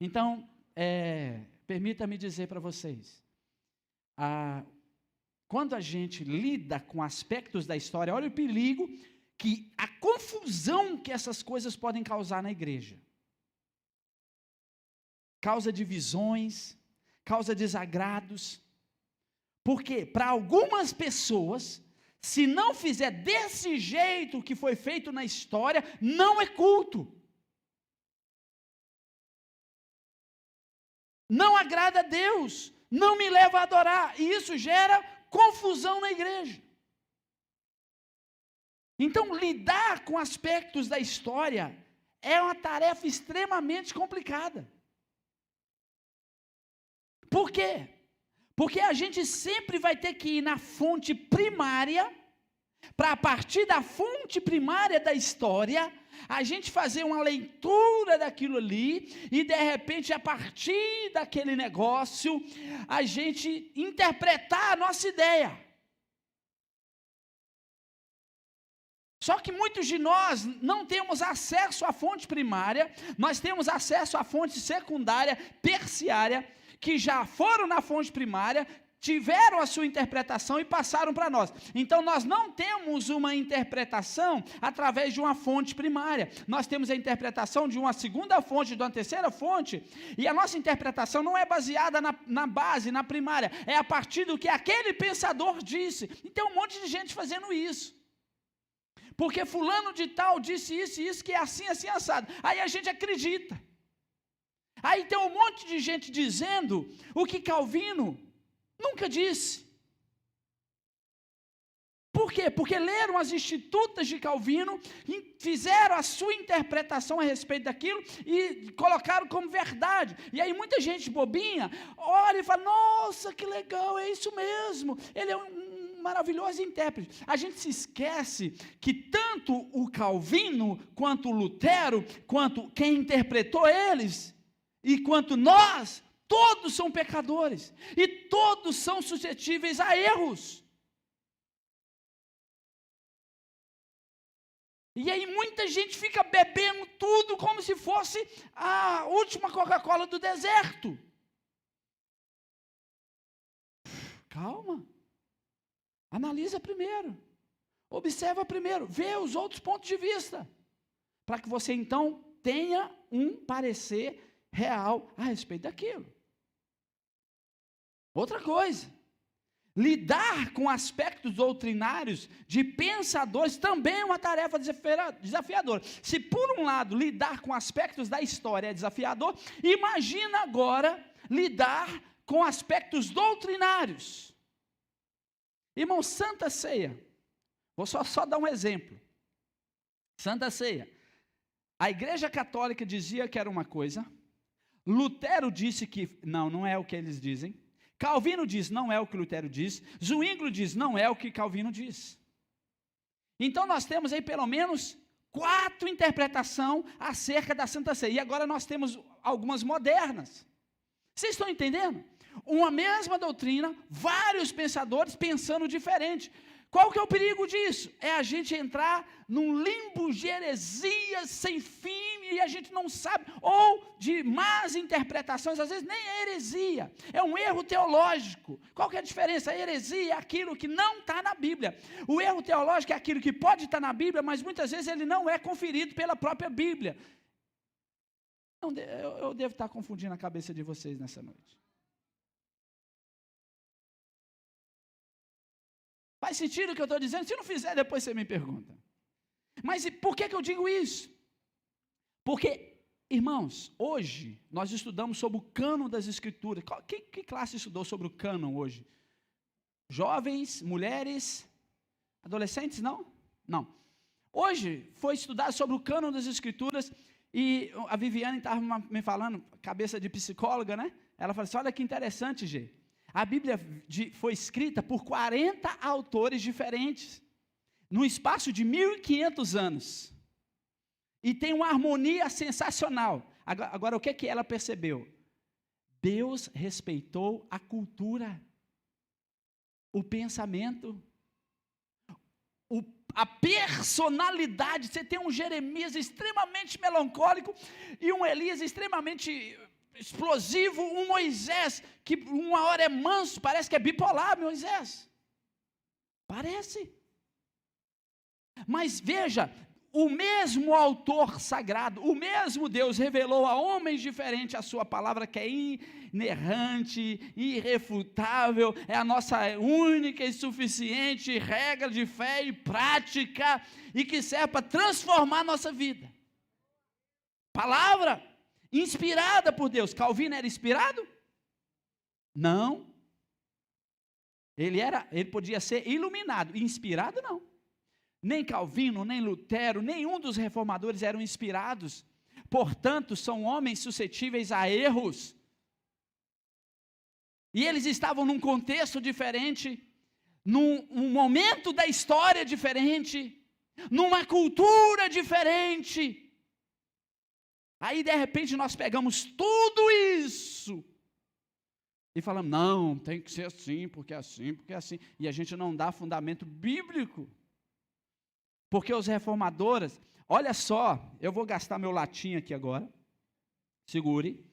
Então, permita-me dizer para vocês, quando a gente lida com aspectos da história, olha o perigo, que a confusão que essas coisas podem causar na igreja. Causa divisões, causa desagrados. Porque para algumas pessoas, se não fizer desse jeito que foi feito na história, não é culto. Não agrada a Deus, não me leva a adorar, e isso gera confusão na igreja. Então, lidar com aspectos da história é uma tarefa extremamente complicada. Por quê? Porque a gente sempre vai ter que ir na fonte primária, para a partir da fonte primária da história, a gente fazer uma leitura daquilo ali, e de repente, a partir daquele negócio, a gente interpretar a nossa ideia. Só que muitos de nós não temos acesso à fonte primária, nós temos acesso à fonte secundária, terciária, que já foram na fonte primária, tiveram a sua interpretação e passaram para nós. Então, nós não temos uma interpretação através de uma fonte primária. Nós temos a interpretação de uma segunda fonte, de uma terceira fonte, e a nossa interpretação não é baseada na base, na primária, é a partir do que aquele pensador disse. E tem um monte de gente fazendo isso. Porque fulano de tal disse isso e isso, que é assim, assim, assado. Aí a gente acredita. Aí tem um monte de gente dizendo o que Calvino nunca disse. Por quê? Porque leram as Institutas de Calvino, fizeram a sua interpretação a respeito daquilo e colocaram como verdade. E aí muita gente bobinha olha e fala, nossa, que legal, é isso mesmo. Ele é um maravilhoso intérprete. A gente se esquece que tanto o Calvino, quanto o Lutero, quanto quem interpretou eles, e quanto nós, todos são pecadores, e todos são suscetíveis a erros. E aí muita gente fica bebendo tudo como se fosse a última Coca-Cola do deserto. Calma. Analisa primeiro. Observa primeiro. Vê os outros pontos de vista. Para que você então tenha um parecer real a respeito daquilo. Outra coisa. Lidar com aspectos doutrinários de pensadores também é uma tarefa desafiadora. Se por um lado lidar com aspectos da história é desafiador, imagina agora lidar com aspectos doutrinários. Irmão, Santa Ceia, vou só dar um exemplo. Santa Ceia, a Igreja Católica dizia que era uma coisa, Lutero disse que não é o que eles dizem, Calvino diz, não é o que Lutero diz, Zwinglio diz, não é o que Calvino diz. Então nós temos aí pelo menos 4 interpretações acerca da Santa Ceia, e agora nós temos algumas modernas. Vocês estão entendendo? Uma mesma doutrina, vários pensadores pensando diferente. Qual que é o perigo disso? É a gente entrar num limbo de heresias sem fim e a gente não sabe, ou de más interpretações, às vezes nem é heresia, é um erro teológico. Qual que é a diferença? A heresia é aquilo que não está na Bíblia. O erro teológico é aquilo que pode estar na Bíblia, mas muitas vezes ele não é conferido pela própria Bíblia. Eu devo estar confundindo a cabeça de vocês nessa noite. Faz sentido o que eu estou dizendo? Se não fizer, depois você me pergunta. Mas por que eu digo isso? Porque, irmãos, hoje nós estudamos sobre o cânon das Escrituras. Que classe estudou sobre o cânon hoje? Jovens, mulheres, adolescentes, não? Não. Hoje foi estudar sobre o cânon das Escrituras e a Viviane estava me falando, cabeça de psicóloga, né? Ela falou assim, olha que interessante, Gê. A Bíblia foi escrita por 40 autores diferentes, num espaço de 1.500 anos, e tem uma harmonia sensacional. Agora, o que ela percebeu? Deus respeitou a cultura, o pensamento, a personalidade. Você tem um Jeremias extremamente melancólico, e um Elias extremamente explosivo, um Moisés que uma hora é manso, parece que é bipolar, Moisés. Parece. Mas veja, o mesmo autor sagrado, o mesmo Deus revelou a homens diferentes a sua palavra, que é inerrante, irrefutável, é a nossa única e suficiente regra de fé e prática, e que serve para transformar a nossa vida. Palavra inspirada por Deus. Calvino era inspirado? Não. Ele podia ser iluminado, inspirado não. Nem Calvino, nem Lutero, nenhum dos reformadores eram inspirados. Portanto, são homens suscetíveis a erros. E eles estavam num contexto diferente, num momento da história diferente, numa cultura diferente. Aí, de repente, nós pegamos tudo isso e falamos, não, tem que ser assim, porque é assim, porque é assim. E a gente não dá fundamento bíblico. Porque os reformadores, olha só, eu vou gastar meu latim aqui agora, segure,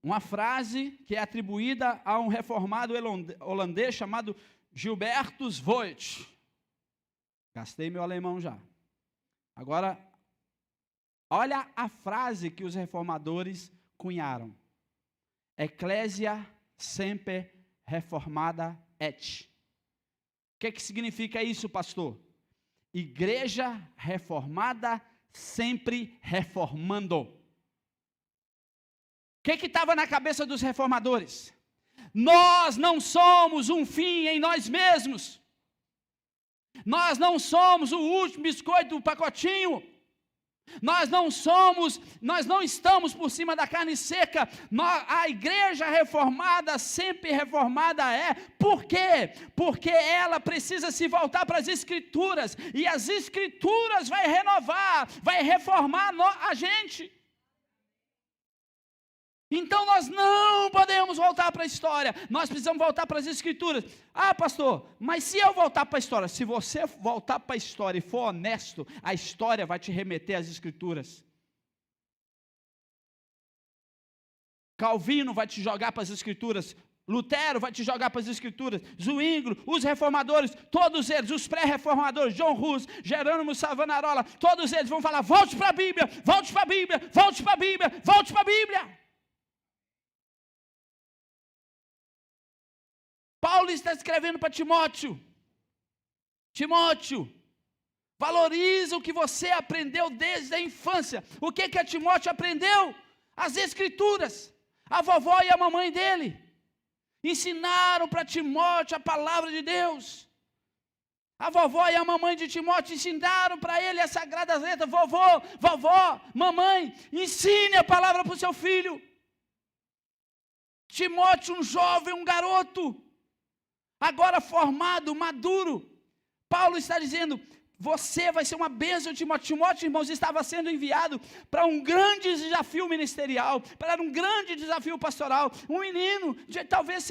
uma frase que é atribuída a um reformado holandês chamado Gilbertus Voigt. Gastei meu alemão já. Agora, olha a frase que os reformadores cunharam. Ecclesia semper reformada et. O que significa isso, pastor? Igreja reformada sempre reformando. O que estava na cabeça dos reformadores? Nós não somos um fim em nós mesmos. Nós não somos o último biscoito do pacotinho. Nós não estamos por cima da carne seca. A igreja reformada, sempre reformada por quê? Porque ela precisa se voltar para as escrituras, e as escrituras vai renovar, vai reformar a gente. Então nós não podemos voltar para a história, nós precisamos voltar para as escrituras. Ah, pastor, mas se eu voltar para a história, se você voltar para a história e for honesto, a história vai te remeter às escrituras. Calvino vai te jogar para as escrituras, Lutero vai te jogar para as escrituras, Zwinglio, os reformadores, todos eles, os pré-reformadores, John Hus, Jerônimo Savonarola, todos eles vão falar, volte para a Bíblia, volte para a Bíblia, volte para a Bíblia, volte para a Bíblia. Paulo está escrevendo para Timóteo, valoriza o que você aprendeu desde a infância. O que a Timóteo aprendeu? As escrituras. A vovó e a mamãe dele ensinaram para Timóteo a palavra de Deus. A vovó e a mamãe de Timóteo ensinaram para ele as sagradas letras. Vovó, mamãe, ensine a palavra para o seu filho. Timóteo, um jovem, um garoto, agora formado, maduro. Paulo está dizendo, você vai ser uma bênção, Timóteo. Timóteo, irmãos, estava sendo enviado para um grande desafio ministerial, para um grande desafio pastoral. Um menino de talvez,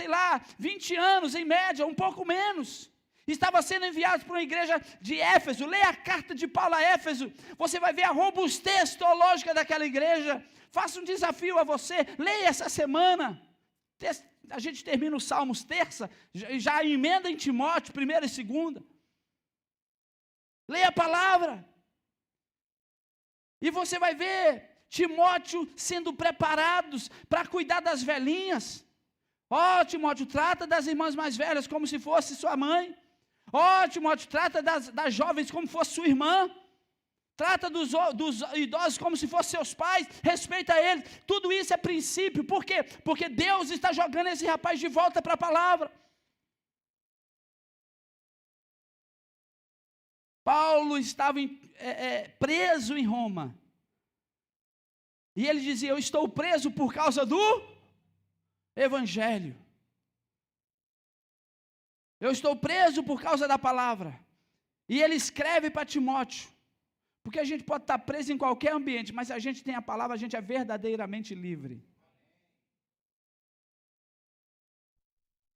20 anos em média, um pouco menos. Estava sendo enviado para uma igreja de Éfeso. Leia a carta de Paulo a Éfeso. Você vai ver a robustez teológica daquela igreja. Faça um desafio a você. Leia essa semana. A gente termina os Salmos terça, já emenda em Timóteo, 1ª e 2ª. Leia a palavra. E você vai ver Timóteo sendo preparados para cuidar das velhinhas. Timóteo, trata das irmãs mais velhas como se fosse sua mãe. Timóteo, trata das jovens como fosse sua irmã. Trata dos idosos como se fossem seus pais, respeita eles. Tudo isso é princípio. Por quê? Porque Deus está jogando esse rapaz de volta para a palavra. Paulo estava preso em Roma. E ele dizia, eu estou preso por causa do Evangelho. Eu estou preso por causa da palavra. E ele escreve para Timóteo. Porque a gente pode estar preso em qualquer ambiente, mas se a gente tem a palavra, a gente é verdadeiramente livre.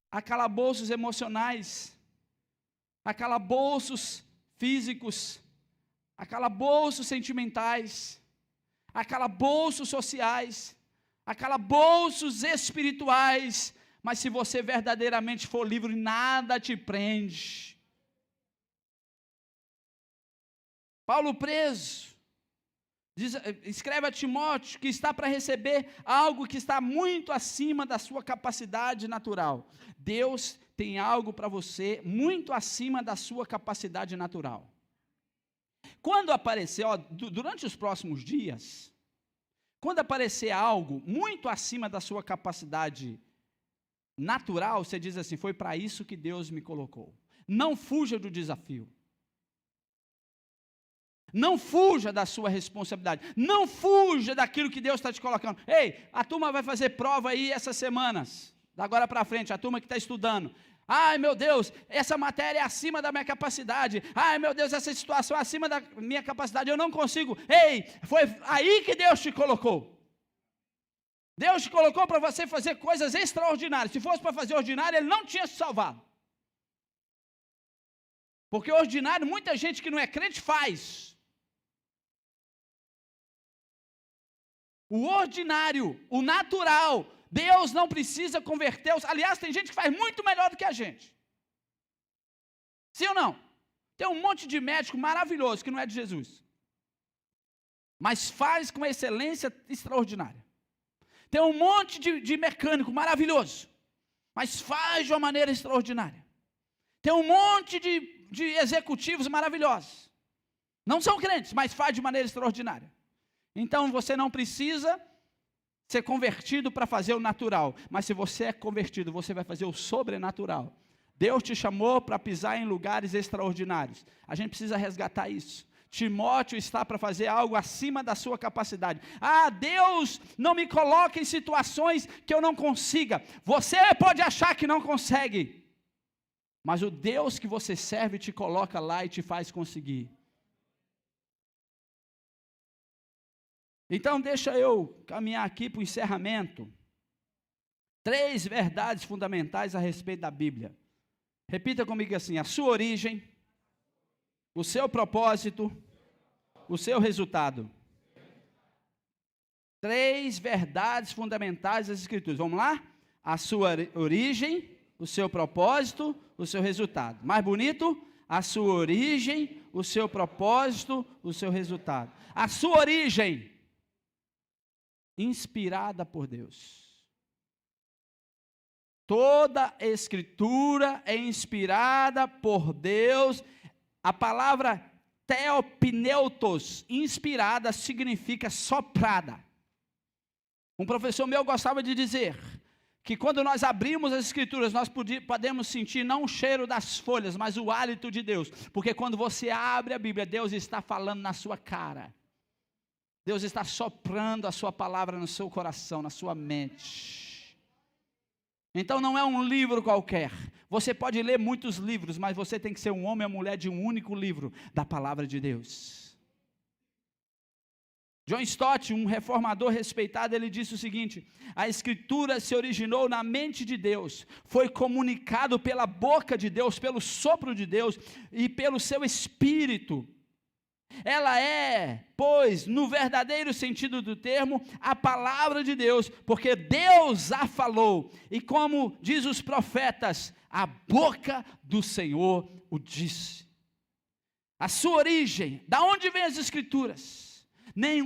Há calabouços emocionais, há calabouços físicos, há calabouços sentimentais, há calabouços sociais, há calabouços espirituais, mas se você verdadeiramente for livre, nada te prende. Paulo preso, escreve a Timóteo que está para receber algo que está muito acima da sua capacidade natural. Deus tem algo para você muito acima da sua capacidade natural. Quando aparecer, durante os próximos dias, quando aparecer algo muito acima da sua capacidade natural, você diz assim: foi para isso que Deus me colocou. Não fuja do desafio. Não fuja da sua responsabilidade. Não fuja daquilo que Deus está te colocando. Ei, a turma vai fazer prova aí essas semanas, da agora para frente, a turma que está estudando. Ai meu Deus, essa matéria é acima da minha capacidade. Ai meu Deus, essa situação é acima da minha capacidade, eu não consigo. Ei, foi aí que Deus te colocou. Deus te colocou para você fazer coisas extraordinárias. Se fosse para fazer ordinário, Ele não tinha se salvado. Porque ordinário, muita gente que não é crente faz. O ordinário, o natural, Deus não precisa converter. Aliás, tem gente que faz muito melhor do que a gente. Sim ou não? Tem um monte de médico maravilhoso que não é de Jesus, mas faz com excelência extraordinária. Tem um monte de mecânico maravilhoso, mas faz de uma maneira extraordinária. Tem um monte de executivos maravilhosos. Não são crentes, mas faz de maneira extraordinária. Então você não precisa ser convertido para fazer o natural, mas se você é convertido, você vai fazer o sobrenatural. Deus te chamou para pisar em lugares extraordinários. A gente precisa resgatar isso. Timóteo está para fazer algo acima da sua capacidade. Ah, Deus não me coloca em situações que eu não consiga. Você pode achar que não consegue, mas o Deus que você serve te coloca lá e te faz conseguir. Então deixa eu caminhar aqui para o encerramento. 3 verdades fundamentais a respeito da Bíblia. Repita comigo assim: a sua origem, o seu propósito, o seu resultado. 3 verdades fundamentais das Escrituras. Vamos lá? A sua origem, o seu propósito, o seu resultado. Mais bonito? A sua origem, o seu propósito, o seu resultado. A sua origem, inspirada por Deus. Toda Escritura é inspirada por Deus. A palavra theopneutos, inspirada, significa soprada. Um professor meu gostava de dizer que quando nós abrimos as Escrituras, nós podemos sentir não o cheiro das folhas, mas o hálito de Deus. Porque quando você abre a Bíblia, Deus está falando na sua cara. Deus está soprando a sua palavra no seu coração, na sua mente. Então não é um livro qualquer. Você pode ler muitos livros, mas você tem que ser um homem ou mulher de um único livro, da palavra de Deus. John Stott, um reformador respeitado, ele disse o seguinte: a Escritura se originou na mente de Deus, foi comunicado pela boca de Deus, pelo sopro de Deus e pelo seu Espírito. Ela é, pois, no verdadeiro sentido do termo, a palavra de Deus, porque Deus a falou, e como diz os profetas, a boca do Senhor o disse. A sua origem, da onde vem as Escrituras?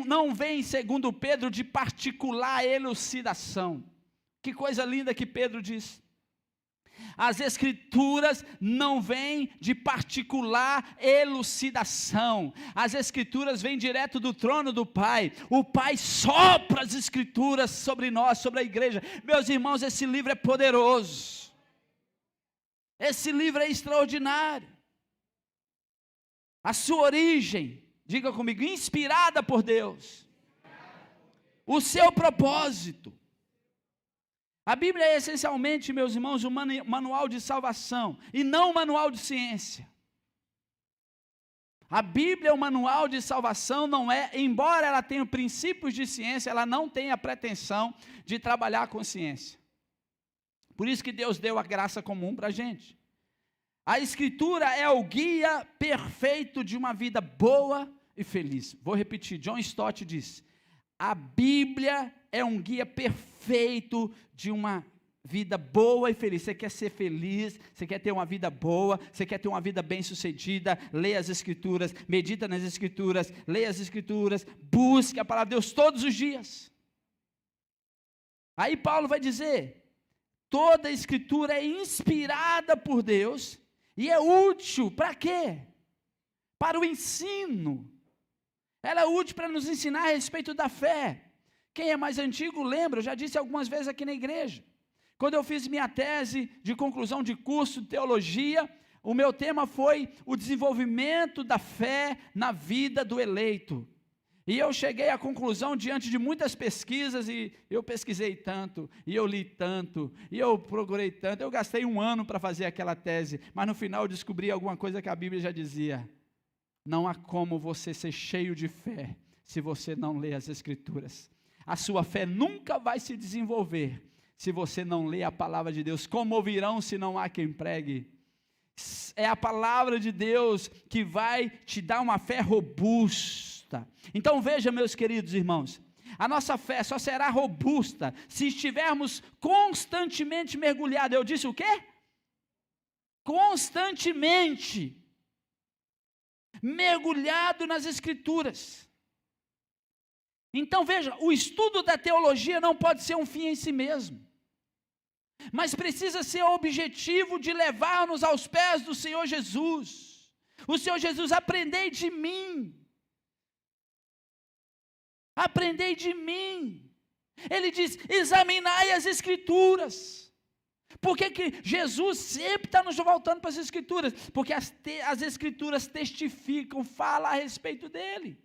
Não vem, segundo Pedro, de particular elucidação. Que coisa linda que Pedro diz. As Escrituras não vêm de particular elucidação. As Escrituras vêm direto do trono do Pai. O Pai sopra as Escrituras sobre nós, sobre a igreja. Meus irmãos, esse livro é poderoso. Esse livro é extraordinário. A sua origem, diga comigo, inspirada por Deus. O seu propósito. A Bíblia é essencialmente, meus irmãos, um manual de salvação e não um manual de ciência. A Bíblia é um manual de salvação, não é, embora ela tenha princípios de ciência, ela não tem a pretensão de trabalhar com ciência. Por isso que Deus deu a graça comum para a gente. A Escritura é o guia perfeito de uma vida boa e feliz. Vou repetir, John Stott diz: A Bíblia é um guia perfeito de uma vida boa e feliz. Você quer ser feliz, você quer ter uma vida boa, você quer ter uma vida bem-sucedida, leia as Escrituras, medita nas Escrituras, leia as Escrituras, busque a palavra de Deus todos os dias. Aí Paulo vai dizer, toda a Escritura é inspirada por Deus e é útil para quê? Para o ensino. Ela é útil para nos ensinar a respeito da fé. Quem é mais antigo lembra, eu já disse algumas vezes aqui na igreja. Quando eu fiz minha tese de conclusão de curso de teologia, o meu tema foi o desenvolvimento da fé na vida do eleito. E eu cheguei à conclusão, diante de muitas pesquisas, e eu pesquisei tanto, e eu li tanto, e eu procurei tanto, eu gastei 1 ano para fazer aquela tese, mas no final eu descobri alguma coisa que a Bíblia já dizia. Não há como você ser cheio de fé, se você não lê as Escrituras. A sua fé nunca vai se desenvolver, se você não lê a palavra de Deus. Como ouvirão se não há quem pregue? É a palavra de Deus que vai te dar uma fé robusta. Então veja, meus queridos irmãos, a nossa fé só será robusta se estivermos constantemente mergulhados. Eu disse o quê? Constantemente mergulhado nas Escrituras. Então veja, o estudo da teologia não pode ser um fim em si mesmo, mas precisa ser o objetivo de levar-nos aos pés do Senhor Jesus. O Senhor Jesus, aprendei de mim. Aprendei de mim. Ele diz, examinai as Escrituras. Por que Jesus sempre está nos voltando para as Escrituras? Porque as Escrituras testificam, falam a respeito dele.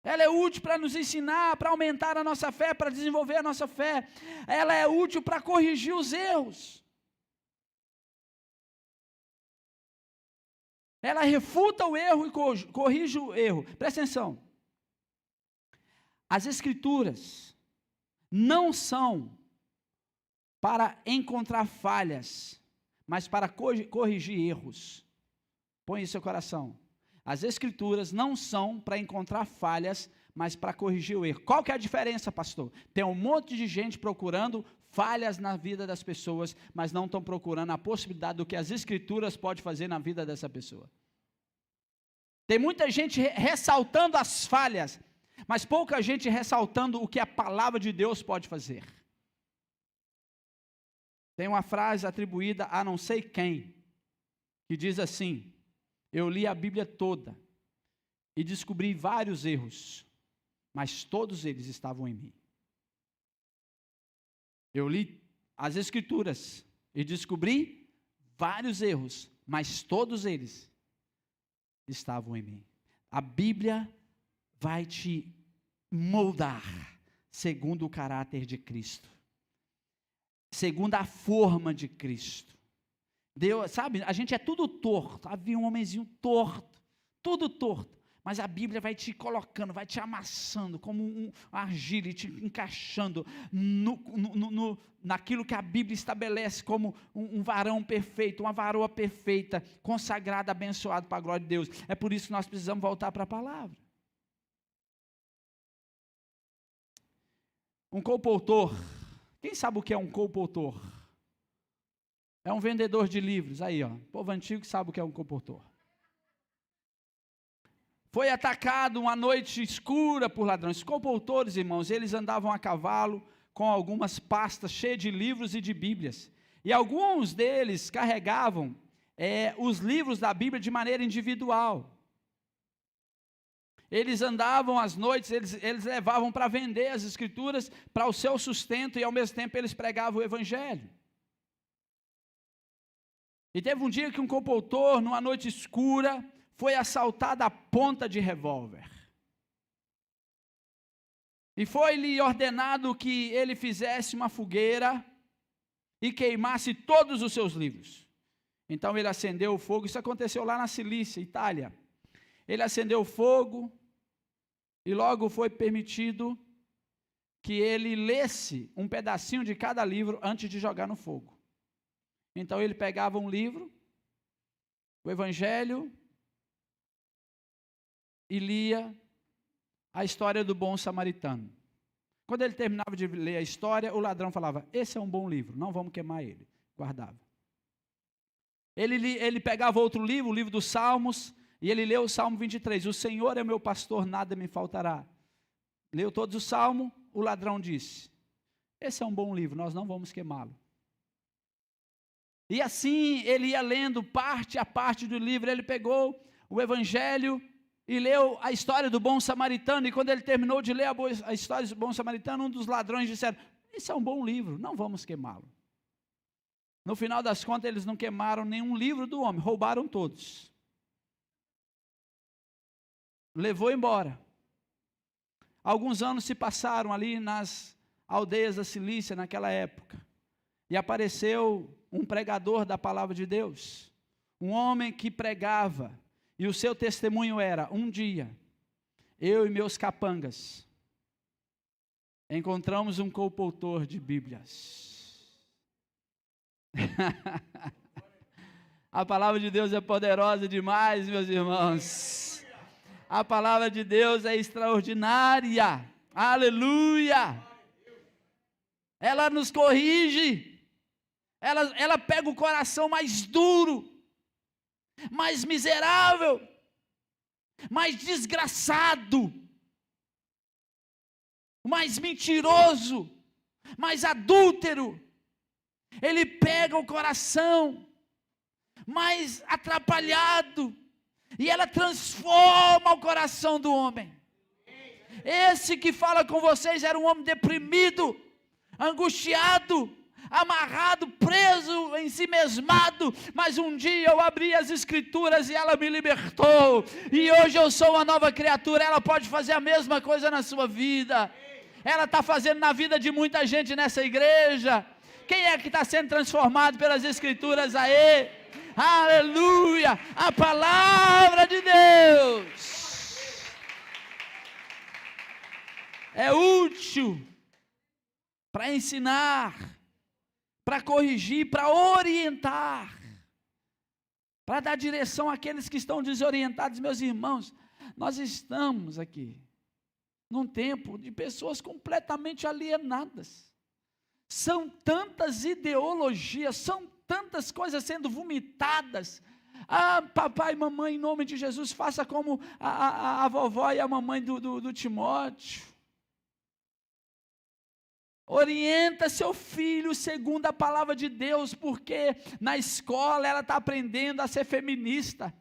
Ela é útil para nos ensinar, para aumentar a nossa fé, para desenvolver a nossa fé. Ela é útil para corrigir os erros. Ela refuta o erro e corrige o erro. Presta atenção. As Escrituras não são para encontrar falhas, mas para corrigir erros. Põe isso no seu coração. As Escrituras não são para encontrar falhas, mas para corrigir o erro. Qual que é a diferença, pastor? Tem um monte de gente procurando falhas na vida das pessoas, mas não estão procurando a possibilidade do que as Escrituras podem fazer na vida dessa pessoa. Tem muita gente ressaltando as falhas, mas pouca gente ressaltando o que a palavra de Deus pode fazer. Tem uma frase atribuída a não sei quem, que diz assim: eu li a Bíblia toda e descobri vários erros, mas todos eles estavam em mim. Eu li as Escrituras e descobri vários erros, mas todos eles estavam em mim. A Bíblia vai te moldar segundo o caráter de Cristo, segundo a forma de Cristo. Deus, sabe, a gente é tudo torto. Havia um homenzinho torto, tudo torto, mas a Bíblia vai te colocando, vai te amassando como um argila e te encaixando naquilo que a Bíblia estabelece como um varão perfeito, uma varoa perfeita, consagrada, abençoada para a glória de Deus. É por isso que nós precisamos voltar para a palavra. Um compositor, quem sabe o que é um compositor? É um vendedor de livros, aí ó, o povo antigo sabe o que é um compositor. Foi atacado uma noite escura por ladrões. Os compositores, irmãos, eles andavam a cavalo com algumas pastas cheias de livros e de bíblias. E alguns deles carregavam os livros da Bíblia de maneira individual. Eles andavam às noites, eles levavam para vender as Escrituras para o seu sustento e ao mesmo tempo eles pregavam o Evangelho. E teve um dia que um compositor, numa noite escura, foi assaltado a ponta de revólver. E foi-lhe ordenado que ele fizesse uma fogueira e queimasse todos os seus livros. Então ele acendeu o fogo, isso aconteceu lá na Cilícia, Itália. Ele acendeu o fogo e logo foi permitido que ele lesse um pedacinho de cada livro antes de jogar no fogo. Então ele pegava um livro, o Evangelho, e lia a história do bom samaritano. Quando ele terminava de ler a história, o ladrão falava: esse é um bom livro, não vamos queimar ele. Guardava. Ele pegava outro livro, o livro dos Salmos, e ele leu o Salmo 23. O Senhor é meu pastor, nada me faltará. Leu todos os Salmos, o ladrão disse: esse é um bom livro, nós não vamos queimá-lo. E assim ele ia lendo parte a parte do livro. Ele pegou o Evangelho e leu a história do bom samaritano, e quando ele terminou de ler a história do bom samaritano, um dos ladrões disseram: esse é um bom livro, não vamos queimá-lo. No final das contas, eles não queimaram nenhum livro do homem, roubaram todos. Levou embora. Alguns anos se passaram ali nas aldeias da Cilícia, naquela época, e apareceu um pregador da palavra de Deus, um homem que pregava, e o seu testemunho era: um dia, eu e meus capangas encontramos um compoutor de Bíblias. A palavra de Deus é poderosa demais, meus irmãos. A palavra de Deus é extraordinária. Aleluia! Ela nos corrige. Ela pega o coração mais duro, mais miserável, mais desgraçado, mais mentiroso, mais adúltero. Ele pega o coração mais atrapalhado e ela transforma o coração do homem. Esse que fala com vocês era um homem deprimido, angustiado, amarrado, preso, ensimesmado, mas um dia eu abri as escrituras e ela me libertou, e hoje eu sou uma nova criatura. Ela pode fazer a mesma coisa na sua vida, ela está fazendo na vida de muita gente nessa igreja. Quem é que está sendo transformado pelas escrituras aí? Aleluia! A palavra de Deus é útil para ensinar, para corrigir, para orientar, para dar direção àqueles que estão desorientados. Meus irmãos, nós estamos aqui num tempo de pessoas completamente alienadas. São tantas ideologias, são tantas coisas sendo vomitadas. Ah, papai e mamãe, em nome de Jesus, faça como a vovó e a mamãe do Timóteo. Orienta seu filho segundo a palavra de Deus, porque na escola ela está aprendendo a ser feminista,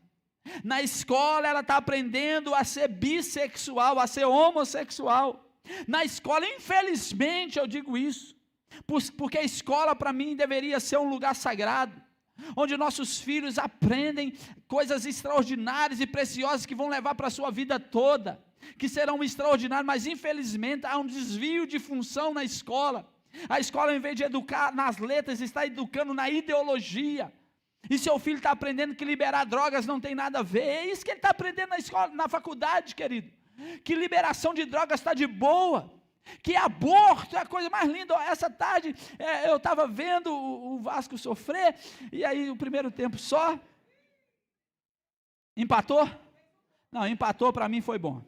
na escola ela está aprendendo a ser bissexual, a ser homossexual. Na escola, infelizmente eu digo isso, porque a escola para mim deveria ser um lugar sagrado, onde nossos filhos aprendem coisas extraordinárias e preciosas que vão levar para a sua vida toda, que serão extraordinários, mas infelizmente há um desvio de função na escola. A escola, em vez de educar nas letras, está educando na ideologia, e seu filho está aprendendo que liberar drogas não tem nada a ver. É isso que ele está aprendendo na escola, na faculdade, querido, que liberação de drogas está de boa, que aborto é a coisa mais linda. Essa tarde eu estava vendo o Vasco sofrer, e aí o primeiro tempo só, empatou? Não, empatou, para mim foi bom,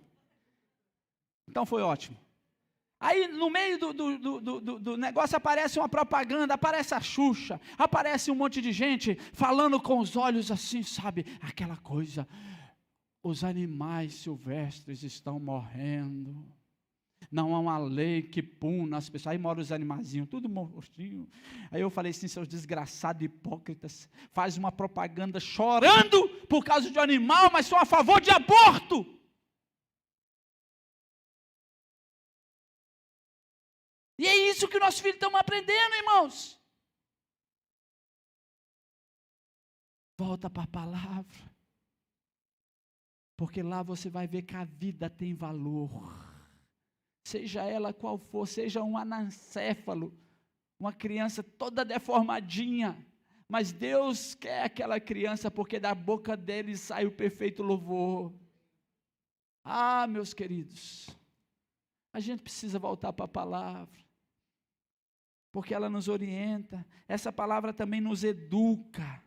então foi ótimo. Aí no meio do negócio aparece uma propaganda, aparece a Xuxa, aparece um monte de gente falando com os olhos assim, sabe, aquela coisa: os animais silvestres estão morrendo, não há uma lei que puna as pessoas. Aí moram os animaizinhos, tudo mortinho. Aí eu falei assim: seus desgraçados hipócritas, faz uma propaganda chorando por causa de um animal, mas são a favor de aborto. E é isso que nossos filhos estão aprendendo, irmãos. Volta para a palavra, porque lá você vai ver que a vida tem valor, seja ela qual for, seja um anencéfalo, uma criança toda deformadinha, mas Deus quer aquela criança, porque da boca dele sai o perfeito louvor. Ah, meus queridos, a gente precisa voltar para a palavra, porque ela nos orienta. Essa palavra também nos educa.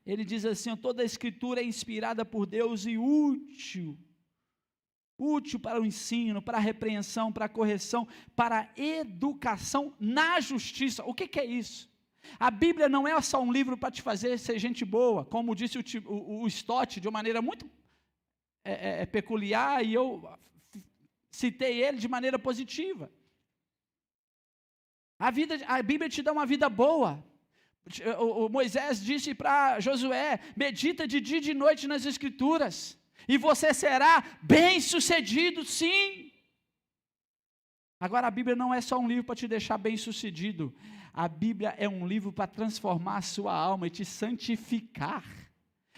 Ele diz assim: toda a escritura é inspirada por Deus e útil útil para o ensino, para a repreensão, para a correção, para a educação na justiça. O que é isso? A Bíblia não é só um livro para te fazer ser gente boa, como disse o Stott, de uma maneira muito peculiar, e eu citei ele de maneira positiva. A Bíblia te dá uma vida boa. O Moisés disse para Josué: medita de dia e de noite nas Escrituras, e você será bem-sucedido, sim. Agora, a Bíblia não é só um livro para te deixar bem-sucedido. A Bíblia é um livro para transformar a sua alma e te santificar.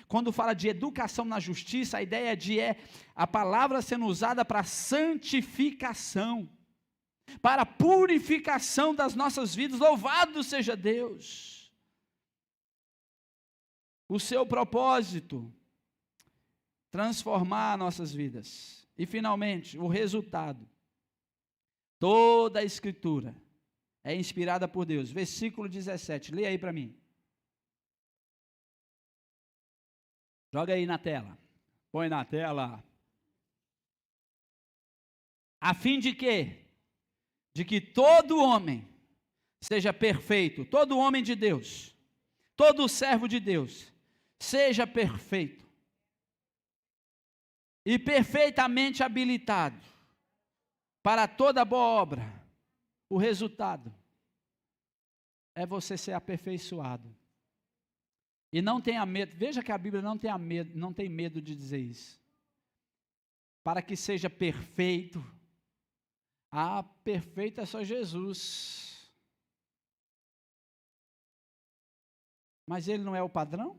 Quando fala de educação na justiça, a ideia é a palavra sendo usada para santificação, para a purificação das nossas vidas. Louvado seja Deus. O seu propósito, transformar nossas vidas. E finalmente, o resultado. Toda a Escritura é inspirada por Deus. Versículo 17, leia aí para mim. Joga aí na tela. Põe na tela. A fim de quê? De que todo homem seja perfeito, todo homem de Deus, todo servo de Deus, seja perfeito e perfeitamente habilitado para toda boa obra. O resultado é você ser aperfeiçoado. E não tenha medo, veja que a Bíblia não tem medo de dizer isso. Para que seja perfeito. Perfeito é só Jesus. Mas ele não é o padrão?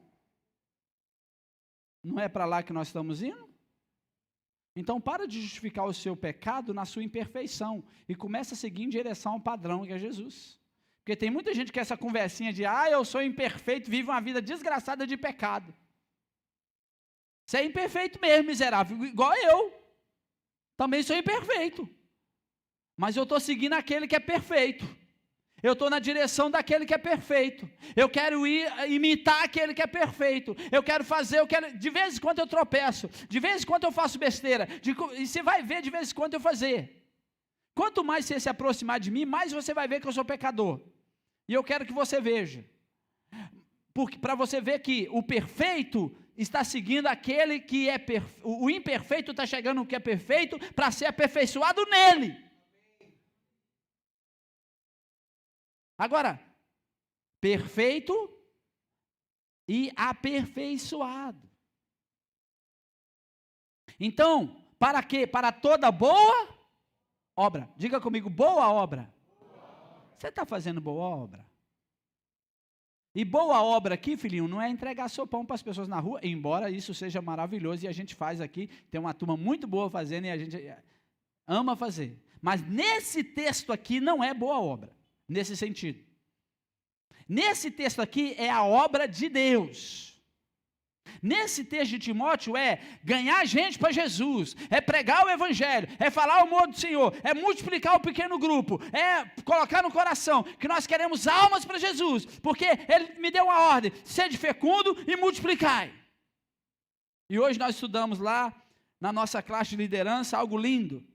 Não é para lá que nós estamos indo? Então para de justificar o seu pecado na sua imperfeição e começa a seguir em direção ao padrão que é Jesus. Porque tem muita gente que essa conversinha de eu sou imperfeito, vive uma vida desgraçada de pecado. Você é imperfeito mesmo, miserável, igual eu. Também sou imperfeito. Mas eu estou seguindo aquele que é perfeito. Eu estou na direção daquele que é perfeito. Eu quero imitar aquele que é perfeito. De vez em quando eu tropeço. De vez em quando eu faço besteira. E você vai ver de vez em quando eu fazer. Quanto mais você se aproximar de mim, mais você vai ver que eu sou pecador. E eu quero que você veja. Para você ver que o perfeito está seguindo aquele que é perfeito. O imperfeito está chegando no que é perfeito para ser aperfeiçoado nele. Agora, perfeito e aperfeiçoado. Então, para quê? Para toda boa obra. Diga comigo, boa obra. Você está fazendo boa obra? E boa obra aqui, filhinho, não é entregar sopão para as pessoas na rua, embora isso seja maravilhoso e a gente faz aqui, tem uma turma muito boa fazendo e a gente ama fazer. Mas nesse texto aqui não é boa obra. Nesse sentido. Nesse texto aqui é a obra de Deus. Nesse texto de Timóteo é ganhar gente para Jesus, é pregar o evangelho, é falar o amor do Senhor, é multiplicar o pequeno grupo, é colocar no coração que nós queremos almas para Jesus, porque Ele me deu uma ordem, sede fecundo e multiplicai. E hoje nós estudamos lá na nossa classe de liderança algo lindo.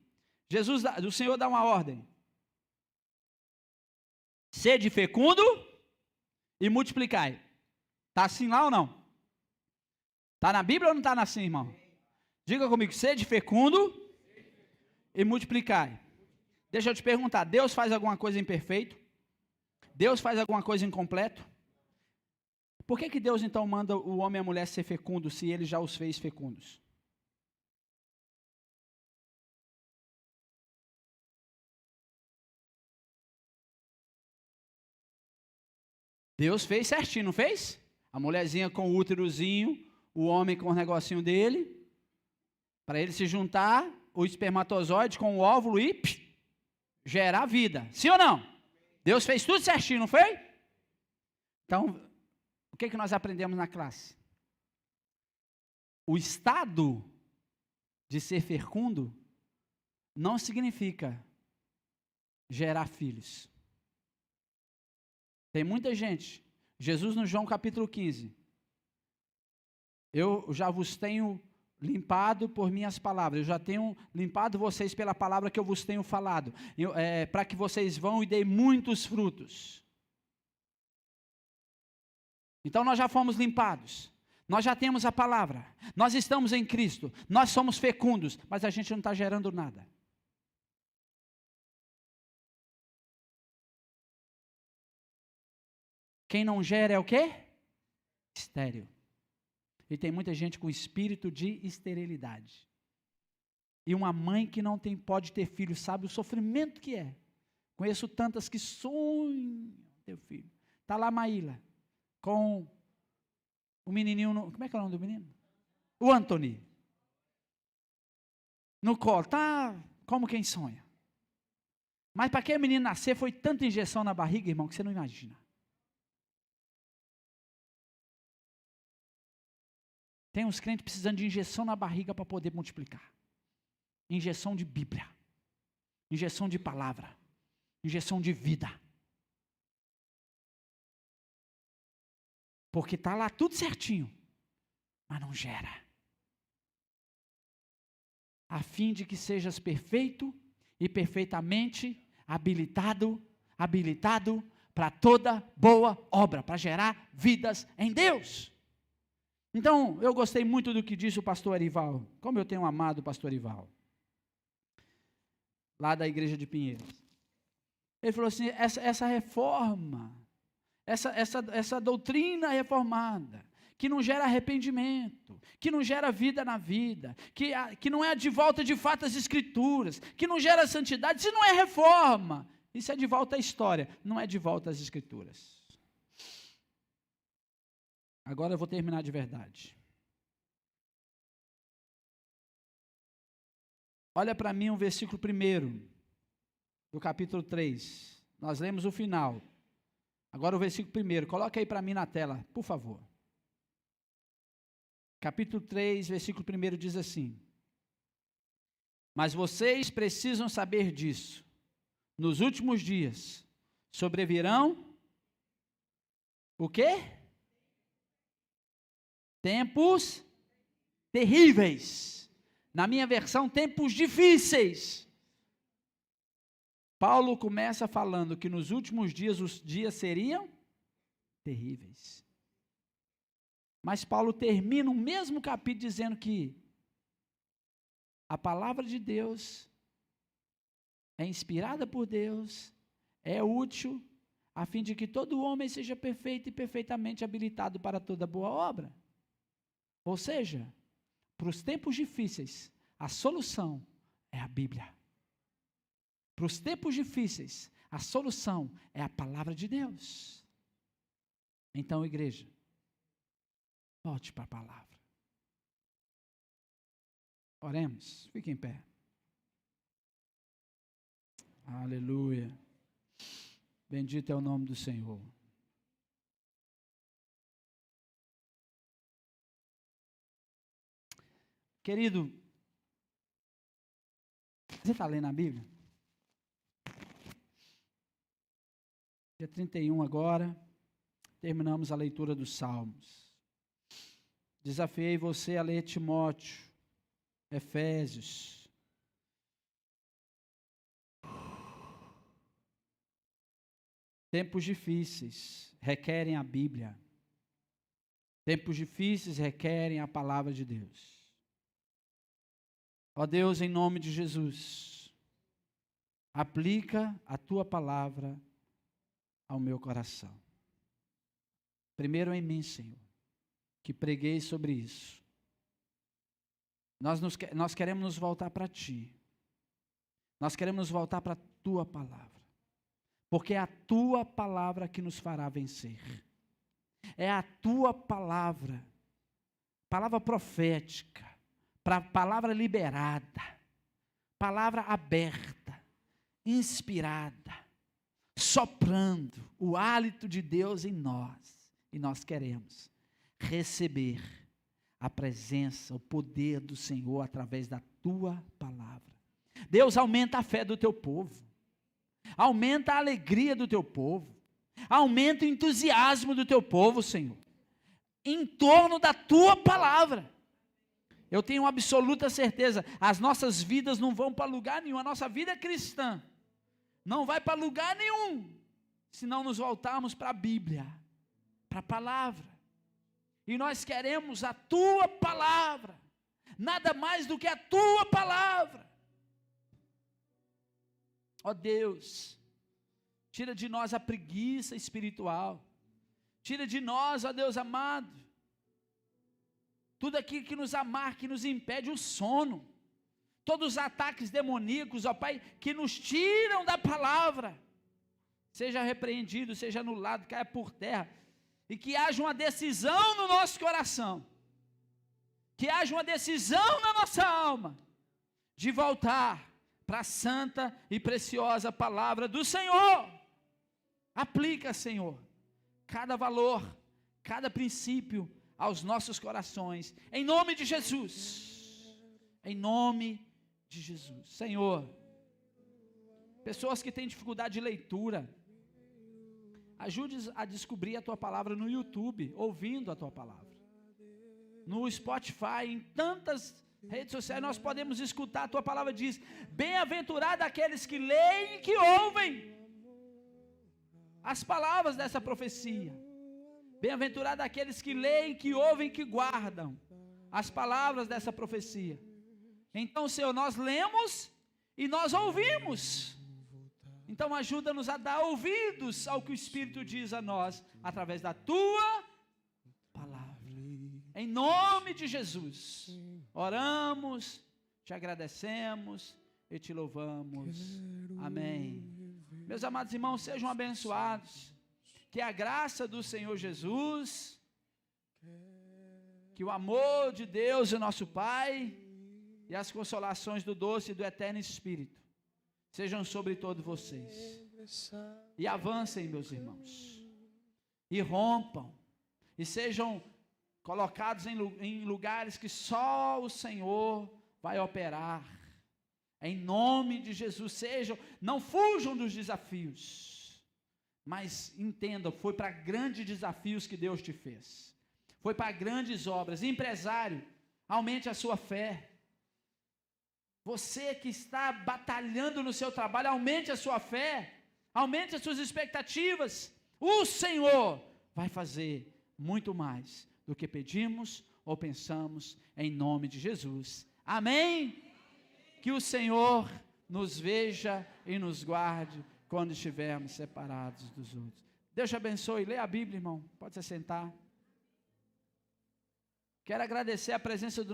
O Senhor dá uma ordem. Sede fecundo e multiplicai. Está assim lá ou não? Está na Bíblia ou não está assim, irmão? Diga comigo, sede fecundo e multiplicai. Deixa eu te perguntar, Deus faz alguma coisa imperfeito? Deus faz alguma coisa incompleto? Por que Deus então manda o homem e a mulher ser fecundo se Ele já os fez fecundos? Deus fez certinho, não fez? A mulherzinha com o úterozinho, o homem com o negocinho dele, para ele se juntar, o espermatozoide com o óvulo e gerar vida. Sim ou não? Deus fez tudo certinho, não foi? Então, o que nós aprendemos na classe? O estado de ser fecundo não significa gerar filhos. Tem muita gente. Jesus no João capítulo 15. Eu já vos tenho limpado por minhas palavras. Eu já tenho limpado vocês pela palavra que eu vos tenho falado, para que vocês vão e deem muitos frutos. Então nós já fomos limpados, nós já temos a palavra, nós estamos em Cristo, nós somos fecundos, mas a gente não está gerando nada. Quem não gera é o quê? Estéril. E tem muita gente com espírito de esterilidade. E uma mãe que não pode ter filho, sabe o sofrimento que é. Conheço tantas que sonham ter filho. Está lá a Maíla, com o menininho, como é que é o nome do menino? O Anthony. No colo, tá como quem sonha. Mas para que o menino nascer, foi tanta injeção na barriga, irmão, que você não imagina. Tem uns crentes precisando de injeção na barriga para poder multiplicar. Injeção de Bíblia. Injeção de palavra. Injeção de vida. Porque está lá tudo certinho, mas não gera. A fim de que sejas perfeito e perfeitamente habilitado para toda boa obra, para gerar vidas em Deus. Então, eu gostei muito do que disse o pastor Arival, como eu tenho amado o pastor Arival, lá da igreja de Pinheiros. Ele falou assim, essa reforma, essa doutrina reformada, que não gera arrependimento, que não gera vida na vida, que não é de volta de fato às escrituras, que não gera santidade, isso não é reforma, isso é de volta à história, não é de volta às escrituras. Agora eu vou terminar de verdade. Olha para mim o versículo 1 do capítulo 3. Nós lemos o final. Agora o versículo 1. Coloca aí para mim na tela, por favor. Capítulo 3, versículo 1 diz assim: mas vocês precisam saber disso. Nos últimos dias sobrevirão o quê? Tempos terríveis. Na minha versão, tempos difíceis. Paulo começa falando que nos últimos dias os dias seriam terríveis. Mas Paulo termina o mesmo capítulo dizendo que a palavra de Deus é inspirada por Deus, é útil, a fim de que todo homem seja perfeito e perfeitamente habilitado para toda boa obra. Ou seja, para os tempos difíceis, a solução é a Bíblia. Para os tempos difíceis, a solução é a palavra de Deus. Então, igreja, volte para a palavra. Oremos, fique em pé. Aleluia. Bendito é o nome do Senhor. Querido, você está lendo a Bíblia? Dia 31 agora, terminamos a leitura dos Salmos. Desafiei você a ler Timóteo, Efésios. Tempos difíceis requerem a Bíblia. Tempos difíceis requerem a palavra de Deus. Ó Deus, em nome de Jesus, aplica a Tua palavra ao meu coração. Primeiro em mim, Senhor, que preguei sobre isso. Nós queremos nos voltar para Ti. Nós queremos nos voltar para a Tua palavra. Porque é a Tua palavra que nos fará vencer. É a Tua palavra profética, palavra liberada, palavra aberta, inspirada, soprando o hálito de Deus em nós. E nós queremos receber a presença, o poder do Senhor através da Tua palavra. Deus, aumenta a fé do Teu povo. Aumenta a alegria do Teu povo. Aumenta o entusiasmo do Teu povo, Senhor, em torno da Tua palavra. Eu tenho absoluta certeza, as nossas vidas não vão para lugar nenhum, a nossa vida cristã não vai para lugar nenhum, se não nos voltarmos para a Bíblia, para a palavra. E nós queremos a tua palavra, nada mais do que a tua palavra. Ó Deus, tira de nós a preguiça espiritual, tira de nós, ó Deus amado, tudo aquilo que nos amarra, que nos impede o sono, todos os ataques demoníacos, ó Pai, que nos tiram da palavra, seja repreendido, seja anulado, caia por terra, e que haja uma decisão no nosso coração, que haja uma decisão na nossa alma, de voltar para a santa e preciosa palavra do Senhor. Aplica, Senhor, cada valor, cada princípio aos nossos corações, em nome de Jesus, em nome de Jesus. Senhor, pessoas que têm dificuldade de leitura, ajude a descobrir a tua palavra no YouTube, ouvindo a tua palavra, no Spotify, em tantas redes sociais nós podemos escutar. A tua palavra diz: bem-aventurado aqueles que leem e que ouvem as palavras dessa profecia. Bem-aventurado aqueles que leem, que ouvem, que guardam as palavras dessa profecia. Então, Senhor, nós lemos e nós ouvimos. Então, ajuda-nos a dar ouvidos ao que o Espírito diz a nós, através da tua palavra. Em nome de Jesus, oramos, te agradecemos e te louvamos. Amém. Meus amados irmãos, sejam abençoados. Que a graça do Senhor Jesus, que o amor de Deus, o nosso Pai, e as consolações do doce e do eterno Espírito, sejam sobre todos vocês. E avancem, meus irmãos, e rompam, e sejam colocados em lugares que só o Senhor vai operar. Em nome de Jesus, não fujam dos desafios, mas entendam, foi para grandes desafios que Deus te fez, foi para grandes obras. Empresário, aumente a sua fé. Você que está batalhando no seu trabalho, aumente a sua fé, aumente as suas expectativas. O Senhor vai fazer muito mais do que pedimos ou pensamos, em nome de Jesus. Amém? Que o Senhor nos veja e nos guarde quando estivermos separados dos outros. Deus te abençoe. Leia a Bíblia, irmão. Pode se sentar. Quero agradecer a presença do